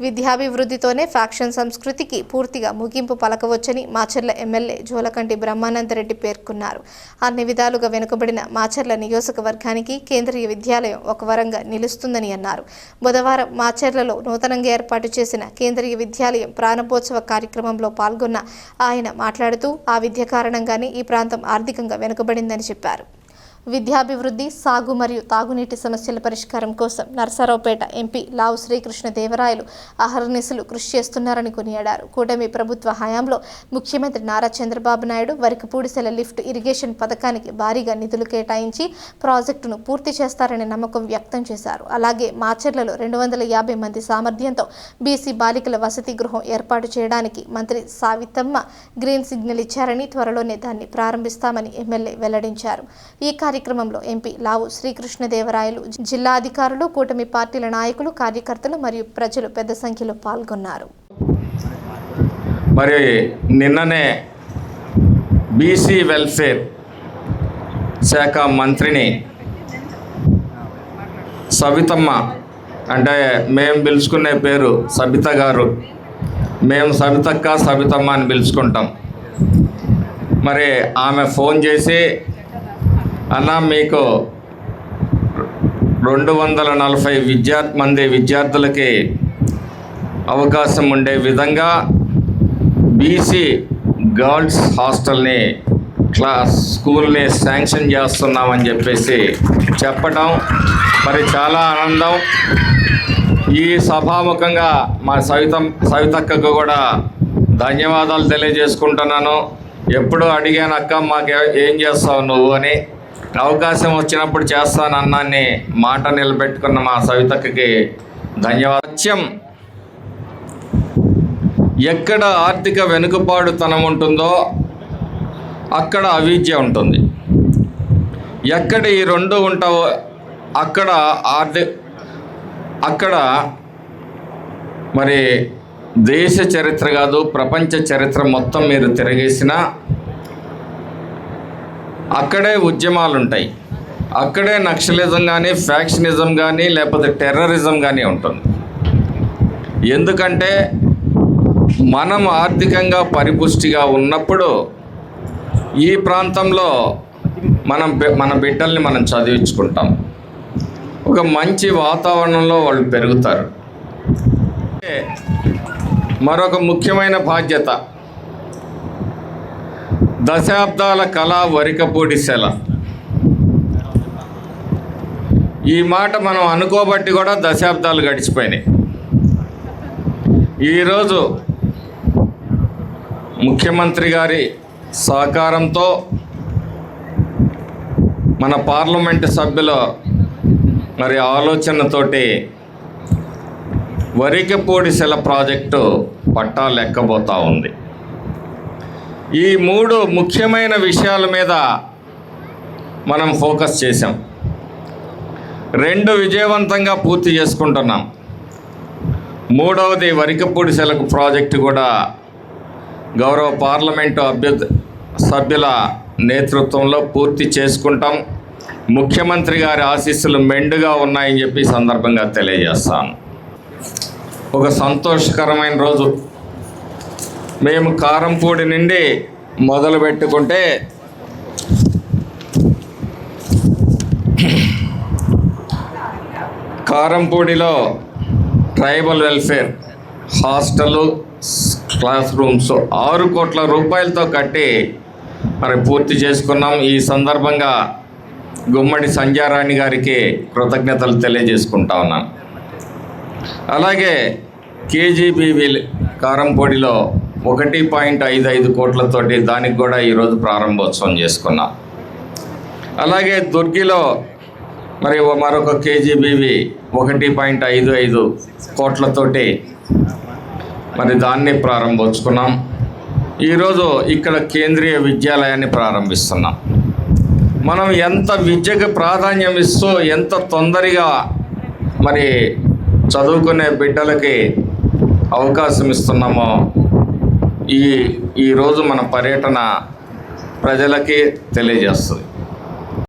విద్యాభివృద్ధితోనే faction సంస్కృతికి పూర్తిగా ముగింపు పలకవచ్చని మాచర్ల ఎమ్మెల్యే జోలకంటి బ్రహ్మానందరెడ్డి పేర్కొన్నారు. అన్ని విధాలుగా వెనుకబడిన మాచర్ల నియోజకవర్గానికి కేంద్రీయ విద్యాలయం ఒక వరంగా నిలుస్తుందని అన్నారు. బుధవారం మాచర్లలో నూతనంగా ఏర్పాటు చేసిన కేంద్రీయ విద్యాలయం ప్రారంభోత్సవ కార్యక్రమంలో పాల్గొన్న ఆయన మాట్లాడుతూ ఆ విద్య కారణంగానే ఈ ప్రాంతం ఆర్థికంగా వెనుకబడిందని చెప్పారు. విద్యాభివృద్ధి, సాగు మరియు తాగునీటి సమస్యల పరిష్కారం కోసం నరసరావుపేట ఎంపీ లావు శ్రీకృష్ణదేవరాయలు అహర్నిశలు కృషి చేస్తున్నారని కొనియాడారు. కూటమి ప్రభుత్వ హయాంలో ముఖ్యమంత్రి నారా చంద్రబాబు నాయుడు వరికపూడిసెల లిఫ్ట్ ఇరిగేషన్ పథకానికి భారీగా నిధులు కేటాయించి ప్రాజెక్టును పూర్తి చేస్తారనే నమ్మకం వ్యక్తం చేశారు. అలాగే మాచర్లలో 250 మంది సామర్థ్యంతో బీసీ బాలికల వసతి గృహం ఏర్పాటు చేయడానికి మంత్రి సావితమ్మ గ్రీన్ సిగ్నల్ ఇచ్చారని, త్వరలోనే దాన్ని ప్రారంభిస్తామని ఎమ్మెల్యే వెల్లడించారు. ఈ కార్యక్రమంలో ఎంపీ లావు శ్రీకృష్ణదేవరాయలు, జిల్లా అధికారులు, కూటమి పార్టీల నాయకులు, కార్యకర్తలు మరియు ప్రజలు పెద్ద సంఖ్యలో పాల్గొన్నారు. మరి నిన్ననే బీసీ వెల్ఫేర్ శాఖ మంత్రిని సబితమ్మ, అంటే మేము పిలుచుకునే పేరు సబిత గారు, మేము సబితక్క సబితమ్మ అని పిలుచుకుంటాం. మరి ఆమె ఫోన్ చేసి, అన్న మీకు 240 మంది విద్యార్థులకి అవకాశం ఉండే విధంగా బీసీ గర్ల్స్ హాస్టల్ని స్కూల్ని శాంక్షన్ చేస్తున్నామని చెప్పేసి చెప్పటం మరి చాలా ఆనందం. ఈ సభాముఖంగా మా సవితక్కకు కూడా ధన్యవాదాలు తెలియజేసుకుంటున్నాను. ఎప్పుడు అడిగాను, అక్క మాకు ఏం చేస్తావు నువ్వు అని, అవకాశం వచ్చినప్పుడు చేస్తానన్నాన్ని మాట నిలబెట్టుకున్న మా సవితక్కకి ధన్యవాదాలు. ఎక్కడ ఆర్థిక వెనుకబాటుతనం ఉంటుందో అక్కడ అవిద్య ఉంటుంది. ఎక్కడ ఈ రెండు ఉంటావో అక్కడ మరి దేశ చరిత్ర కాదు, ప్రపంచ చరిత్ర మొత్తం మీరు తిరగేసినా అక్కడే ఉద్యమాలు ఉంటాయి, అక్కడే నక్సలిజం కానీ, ఫ్యాక్షనిజం కానీ, లేకపోతే టెర్రరిజం కానీ ఉంటుంది. ఎందుకంటే మనం ఆర్థికంగా పరిపుష్టిగా ఉన్నప్పుడు ఈ ప్రాంతంలో మన బిడ్డల్ని మనం చదివించుకుంటాం, ఒక మంచి వాతావరణంలో వాళ్ళు పెరుగుతారు. మరొక ముఖ్యమైన బాధ్యత, దశాబ్దాల కళ వరికపూడిసెల. ఈ మాట మనం అనుకోబట్టి కూడా దశాబ్దాలు గడిచిపోయినాయి. ఈరోజు ముఖ్యమంత్రి గారి సహకారంతో మన పార్లమెంటు సభ్యుల మరి ఆలోచనతోటి వరికపూడిసెల ప్రాజెక్టు పట్టాలు ఎక్కబోతూ ఉంది. ఈ 3 ముఖ్యమైన విషయాల మీద మనం ఫోకస్ చేసాం. 2 విజయవంతంగా పూర్తి చేసుకుంటున్నాం. 3వది వరికపూడిసెలకు ప్రాజెక్టు కూడా గౌరవ పార్లమెంటు సభ్యుల నేతృత్వంలో పూర్తి చేసుకుంటాం. ముఖ్యమంత్రి గారి ఆశీస్సులు మెండుగా ఉన్నాయని చెప్పి సందర్భంగా తెలియజేస్తాను. ఒక సంతోషకరమైన రోజు. మేము కారంపూడి నుండి మొదలు పెట్టుకుంటే కారంపూడిలో tribal welfare hostel, class rooms 6 కోట్ల రూపాయలతో కట్టి మరి పూర్తి చేసుకున్నాం. ఈ సందర్భంగా గుమ్మడి సంధ్యారాణి గారికి కృతజ్ఞతలు తెలియజేసుకుంటా ఉన్నాను. అలాగే కేజీబీవీ కారంపూడిలో 1.55 కోట్లతోటి దానికి కూడా ఈరోజు ప్రారంభోత్సవం చేసుకున్నాం. అలాగే దుర్గిలో మరి మరొక కేజీబీవీ 1.55 కోట్లతోటి మరి దాన్ని ప్రారంభించుకున్నాం. ఈరోజు ఇక్కడ కేంద్రీయ విద్యాలయాన్ని ప్రారంభిస్తున్నాం. మనం ఎంత విద్యకు ప్రాధాన్యం ఇస్తూ ఎంత తొందరగా మరి చదువుకునే బిడ్డలకి అవకాశం ఇస్తున్నామో ఈరోజు మన పర్యటన ప్రజలకి తెలియజేస్తుంది.